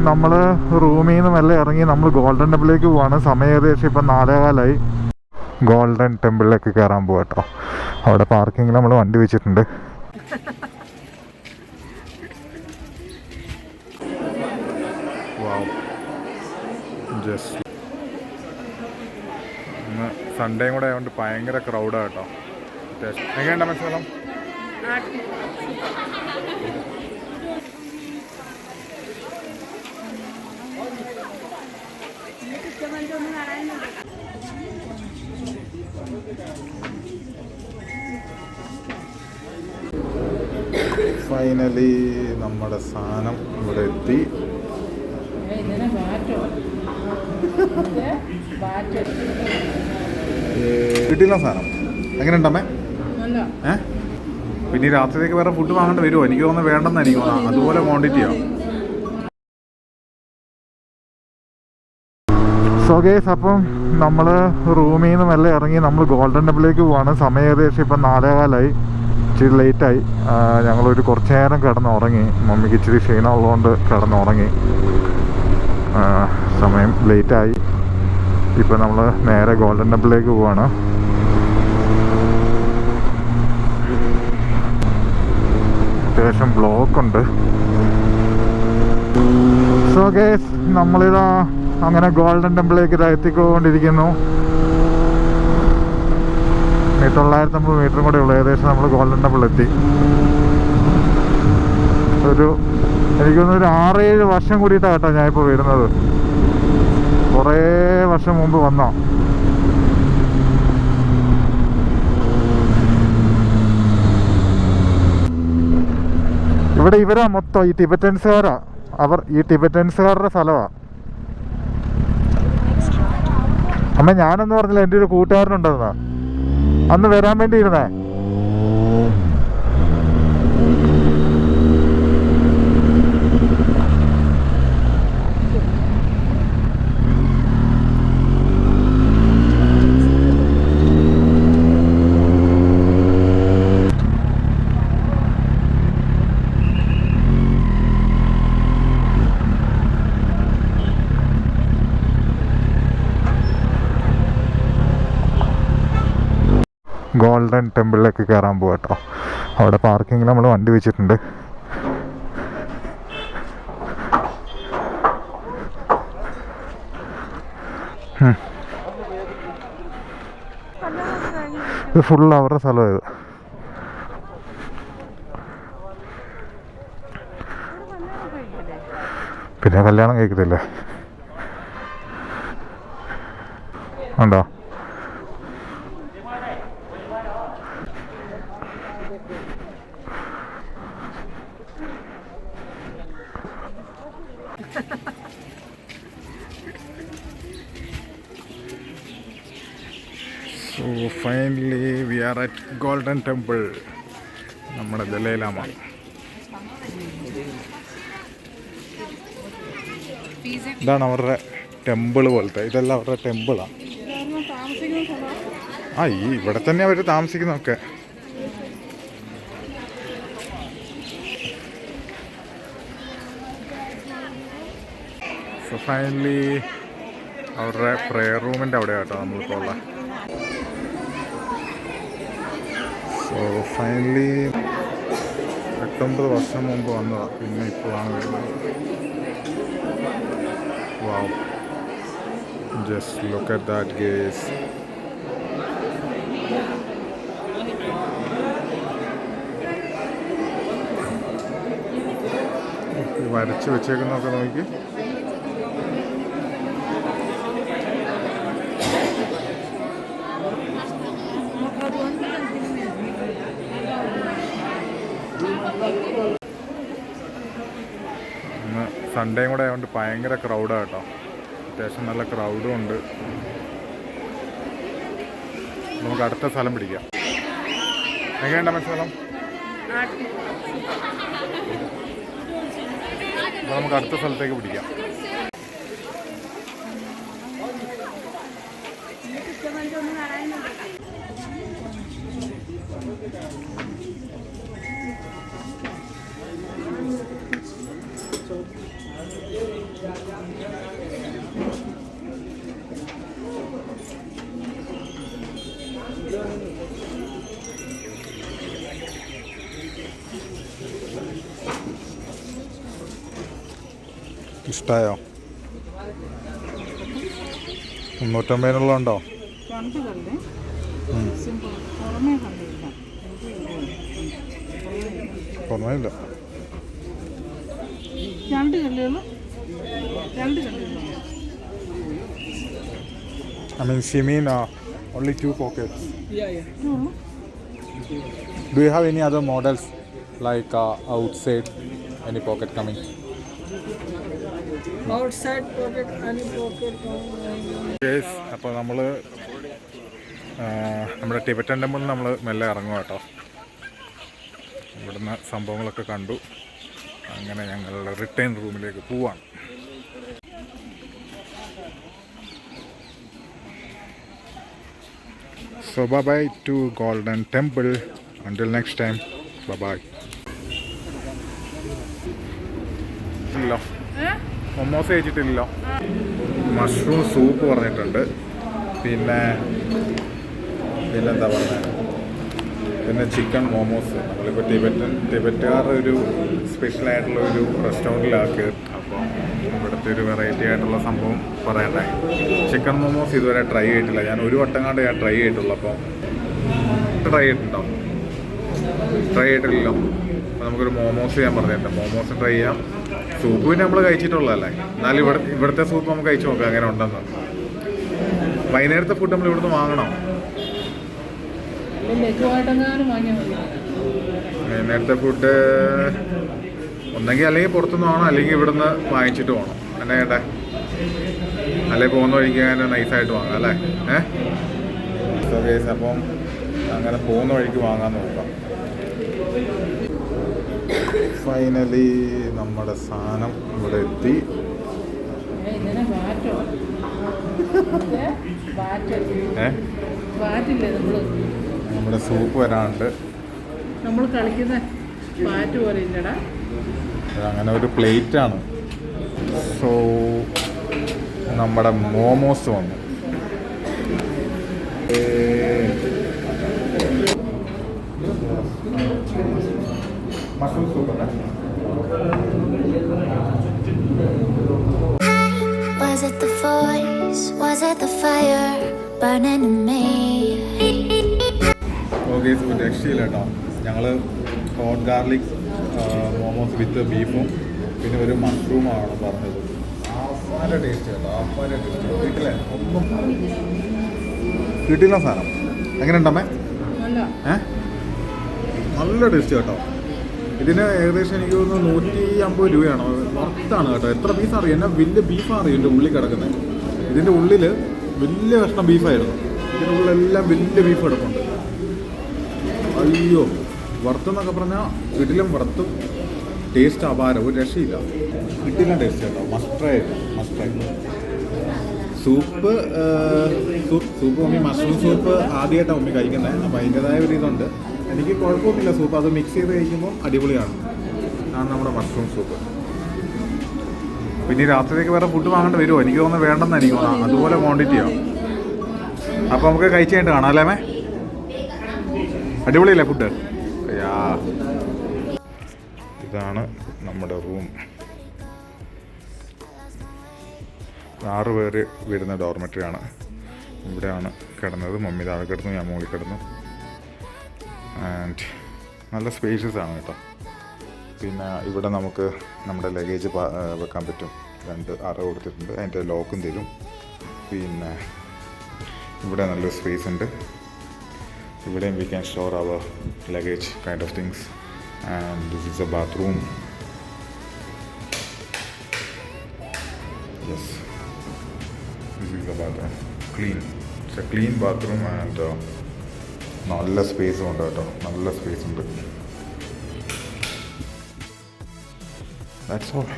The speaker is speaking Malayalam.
നമ്മൾ റൂമിൽ നിന്ന് മെല്ലെ ഇറങ്ങി നമ്മൾ ഗോൾഡൻ ടെമ്പിളിലേക്ക് പോവാണ്. സമയം ഏകദേശം ഇപ്പം 4:15. ഗോൾഡൻ ടെമ്പിളിലേക്ക് കയറാൻ പോവാ കേട്ടോ. അവിടെ പാർക്കിങ്ങിൽ നമ്മൾ വണ്ടി വെച്ചിട്ടുണ്ട്. ജസ്റ്റ് ഇന്ന് സൺഡേയും കൂടെ ആയതുകൊണ്ട് ഭയങ്കര ക്രൗഡാണ് കേട്ടോ. എങ്ങനെയുണ്ടാ മനസ്സിലാക്കാം? ഫൈനലി നമ്മുടെ സാധനം ഇവിടെ എത്തി. കിട്ടില്ല സാധനം. എങ്ങനെയുണ്ടമ്മേ? പിന്നെ ഈ രാത്രിയിലേക്ക് വേറെ ഫുഡ് വാങ്ങേണ്ടി വരുമോ? എനിക്ക് തോന്നുന്നു വേണ്ടെന്ന് എനിക്ക് തോന്നുന്നു. അതുപോലെ ക്വാണ്ടിറ്റിയാണ്. സോ ഗൈസ്, അപ്പം നമ്മൾ റൂമിൽ നിന്ന് മെല്ലെ ഇറങ്ങി നമ്മൾ ഗോൾഡൻ ടെമ്പിളിലേക്ക് പോവാണ്. സമയം ഏകദേശം ഇപ്പം 4:15. ഇച്ചിരി ലേറ്റായി. ഞങ്ങളൊരു കുറച്ച് നേരം കിടന്നുറങ്ങി. മമ്മിക്ക് ഇച്ചിരി ക്ഷീണമുള്ളതുകൊണ്ട് കിടന്നുറങ്ങി. സമയം ലേറ്റായി. ഇപ്പം നമ്മൾ നേരെ ഗോൾഡൻ ടെമ്പിളിലേക്ക് പോവാണ്. അത്യാവശ്യം ബ്ലോക്കുണ്ട്. സോ ഗൈസ്, നമ്മളിതാ അങ്ങനെ ഗോൾഡൻ ടെമ്പിളിലേക്ക് ഇതാ എത്തിക്കൊണ്ടിരിക്കുന്നു. 950 മീറ്ററും കൂടെ ഉള്ളു. ഏകദേശം നമ്മൾ ഗോൾഡൻ ടെമ്പിൾ എത്തി. എനിക്കൊന്നൊരു 6-7 വർഷം കൂടിയിട്ടാണ് കേട്ടോ ഞാനിപ്പോൾ വരുന്നത്. കുറേ വർഷം മുമ്പ് വന്നോ. ഇവിടെ ഇവരാ മൊത്തം ഈ ടിബറ്റൻസുകാരാ. ഈ ടിബറ്റൻസുകാരുടെ സ്ഥലമാണ്. അമ്മ ഞാനൊന്നും പറഞ്ഞില്ല, എൻ്റെ ഒരു കൂട്ടുകാരനുണ്ടെന്നാ അന്ന് വരാൻ വേണ്ടി ഇരുന്നേ. ഗോൾഡൻ ടെമ്പിളിലേക്ക് കയറാൻ പോവാ കേട്ടോ. അവിടെ പാർക്കിങ്ങിൽ നമ്മൾ വണ്ടി വെച്ചിട്ടുണ്ട്. ഇത് ഫുള്ള് അവരുടെ സ്ഥലമായത്. പിന്നെ കല്യാണം കഴിക്കത്തില്ലേ ഉണ്ടോ? So finally we are at Golden Temple. നമ്മുടെ ദലൈലാമ. ഇതാണ് അവരുടെ ടെമ്പിൾ പോലത്തെ. ഇതെല്ലാം അവരുടെ ടെമ്പിളാണ്. ഇവിടെ തന്നെ അവർ താമസിക്കുന്നതൊക്കെ. സോ ഫൈനലി അവരുടെ പ്രെയർ റൂമിൻ്റെ അവിടെ കേട്ടോ നമ്മളിപ്പോൾ ഉള്ള. സോ ഫൈനലി 8-9 വർഷം മുമ്പ് വന്നതാണ്. പിന്നെ ഇപ്പോഴാണ് വരുന്നത്. Wow, just look at that guys. വരച്ച് വെച്ചേക്കുന്നതൊക്കെ നോക്കി. ഇന്ന് സൺഡേയും കൂടെ ആയതുകൊണ്ട് ഭയങ്കര ക്രൗഡാണ് കേട്ടോ. അത്യാവശ്യം നല്ല ക്രൗഡും ഉണ്ട്. നമുക്ക് അടുത്ത സ്ഥലം പിടിക്കാം. എങ്ങനെയുണ്ടാ മനസ്സിലാക്കാം? അപ്പോൾ നമുക്ക് അടുത്ത സ്ഥലത്തേക്ക് പിടിക്കാം. ഇഷ്ടമായോ? 350 ഉണ്ടോ? പുറമേയില്ല. I mean, she mean only 2 pockets. Yeah. Do you have any other models like outside any pocket coming? Outside pocket, any pocket. Yes, അപ്പോൾ നമ്മൾ നമ്മുടെ ടിബറ്റൻ ടെമ്പിളിൽ നമ്മൾ മെല്ലെ ഇറങ്ങും കേട്ടോ. ഇവിടുന്ന് സംഭവങ്ങളൊക്കെ കണ്ടു. അങ്ങനെ ഞങ്ങളുടെ റിട്ടേൺ റൂമിലേക്ക് പോവാണ്. So bye bye to Golden Temple. Until next time, bye bye. ഇല്ല, മൊമോസ് കഴിച്ചിട്ടില്ല. മഷ്റൂം സൂപ്പ് പറഞ്ഞിട്ടുണ്ട്. പിന്നെന്താ പറയുന്നത്, പിന്നെ ചിക്കൻ മോമോസ്. നമ്മളിപ്പോൾ ടിബറ്റുകാരുടെ ഒരു സ്പെഷ്യലായിട്ടുള്ള ഒരു റെസ്റ്റോറൻറ്റിലാക്കിയത്. അപ്പോൾ ഇവിടുത്തെ ഒരു വെറൈറ്റി ആയിട്ടുള്ള സംഭവം പറയണ്ടായി. ചിക്കൻ മോമോസ് ഇതുവരെ ട്രൈ ചെയ്തിട്ടില്ല. ഞാൻ ഒരു വട്ടം കണ്ട് ഞാൻ ട്രൈ ചെയ്തിട്ടുള്ളൂ. അപ്പോൾ ട്രൈ ചെയ്തിട്ടുണ്ടോ? ട്രൈ ചെയ്തിട്ടില്ലല്ലോ. അപ്പോൾ നമുക്കൊരു മോമോസ് ഞാൻ പറഞ്ഞിട്ടുണ്ട്. മോമോസ് ട്രൈ ചെയ്യാം. സൂപ്പ് പിന്നെ നമ്മൾ കഴിച്ചിട്ടുള്ളതല്ലേ. എന്നാലും ഇവിടുത്തെ സൂപ്പ് നമുക്ക് കഴിച്ച് നോക്കാം എങ്ങനെ ഉണ്ടെന്ന്. വൈകുന്നേരത്തെ ഫുഡ് നമ്മൾ ഇവിടുന്ന് വാങ്ങണം. വൈകുന്നേരത്തെ ഫുഡ് ഒന്നെങ്കിൽ അല്ലെങ്കിൽ പുറത്തുനിന്ന് വേണം, അല്ലെങ്കിൽ ഇവിടുന്ന് വാങ്ങിച്ചിട്ട് പോകണം. എന്നെ കേട്ടെ, അല്ലെങ്കിൽ പോകുന്ന വഴിക്ക് അങ്ങനെ നൈസായിട്ട് വാങ്ങാം അല്ലേ? കേസ് അപ്പം അങ്ങനെ പോകുന്ന വഴിക്ക് വാങ്ങാൻ നോക്കാം. ഫൈനലി നമ്മുടെ സാധനം ഇവിടെ എത്തി. നമ്മുടെ സൂപ്പ് വരാണ്ട് നമ്മൾ കളിക്കുന്ന ബാറ്റ് പോലെ ഇല്ലടാ. അങ്ങനെ ഒരു പ്ലേറ്റാണ്. സോ നമ്മുടെ മോമോസ് വന്നു. മഷ്റൂം സൂപ്പ് അല്ലേ? Was it the voice? Was it the fire burning in me? Okay, രക്ഷയില്ല കേട്ടോ. ഞങ്ങൾ ഹോട്ട് ഗാർലിക് മോമോസ് വിത്ത് ബീഫും പിന്നെ ഒരു മഷ്റൂമാണ് പറഞ്ഞത്. നല്ല ടേസ്റ്റ് കേട്ടോ. അപ്പാരെ ടേസ്റ്റ് വീട്ടിലെ ഒന്നും കിട്ടില്ല സാധനം. എങ്ങനെ ഉണ്ടമ്മേ? നല്ല ടേസ്റ്റ് കേട്ടോ. ഇതിന് ഏകദേശം എനിക്ക് തോന്നുന്നു 150 രൂപയാണ്. വർത്താണ് കേട്ടോ. എത്ര പീസ് അറിയാം? എന്നാൽ വലിയ ബീഫാണ് അറിയാം ഇതിൻ്റെ ഉള്ളിൽ കിടക്കുന്നത്. ഇതിൻ്റെ ഉള്ളിൽ വലിയ കഷ്ണം ബീഫായിരുന്നു. ഇതിൻ്റെ ഉള്ളിലെല്ലാം വലിയ ബീഫ് കിടപ്പുണ്ട്. അയ്യോ, വറുത്തെന്നൊക്കെ പറഞ്ഞാൽ വീട്ടിലും വറുത്തും ടേസ്റ്റ് അപാരം, ഒരു രക്ഷയില്ല. വീട്ടിലും ടേസ്റ്റ് കേട്ടോ. മസ്റ്റ്രൈ സൂപ്പ് മമ്മി മഷ്റൂം സൂപ്പ് ആദ്യമായിട്ടാണ് മമ്മി കഴിക്കുന്നത്. അപ്പോൾ അതിൻ്റെതായ ഒരു ഇതുണ്ട്. എനിക്ക് കുഴപ്പമൊന്നുമില്ല. സൂപ്പ് അത് മിക്സ് ചെയ്ത് കഴിക്കുമ്പോൾ അടിപൊളിയാണ്. ആണ് നമ്മുടെ മഷ്റൂം സൂപ്പ്. പിന്നെ രാത്രിയിലേക്ക് വേറെ ഫുഡ് വാങ്ങേണ്ടി വരുമോ? എനിക്ക് തോന്നുന്നത് വേണ്ടെന്ന് എനിക്ക് തോന്നുന്നു. അതുപോലെ ക്വാണ്ടിറ്റിയാണ്. അപ്പോൾ നമുക്ക് കഴിച്ച് കഴിഞ്ഞിട്ട് കാണാം അല്ലേ മേ? അടിപൊളിയല്ലേ ഫുഡ്? ഇതാണ് നമ്മുടെ റൂം. 6 പേര് വരുന്ന ഡോർമെറ്ററിയാണ്. ഇവിടെയാണ് കിടന്നത്. മമ്മി താഴെ കിടന്നു, ഞാൻ മുകളിൽ കിടന്നു. ആൻഡ് നല്ല സ്പേഷ്യസ് ആണ് കേട്ടോ. പിന്നെ ഇവിടെ നമുക്ക് നമ്മുടെ ലഗേജ് വെക്കാൻ പറ്റും. 2 അറ കൊടുത്തിട്ടുണ്ട്. അതിൻ്റെ ലോക്കും തരും. പിന്നെ ഇവിടെ നല്ലൊരു സ്പേസ് ഉണ്ട്. ഇവിടെയും we can store our luggage kind of things. And this is a bathroom. Yes, this is a bathroom. Clean, it's a clean bathroom. And നല്ല സ്പേസും ഉണ്ട് കേട്ടോ. നല്ല സ്പേസ് ഉണ്ട്. That's all.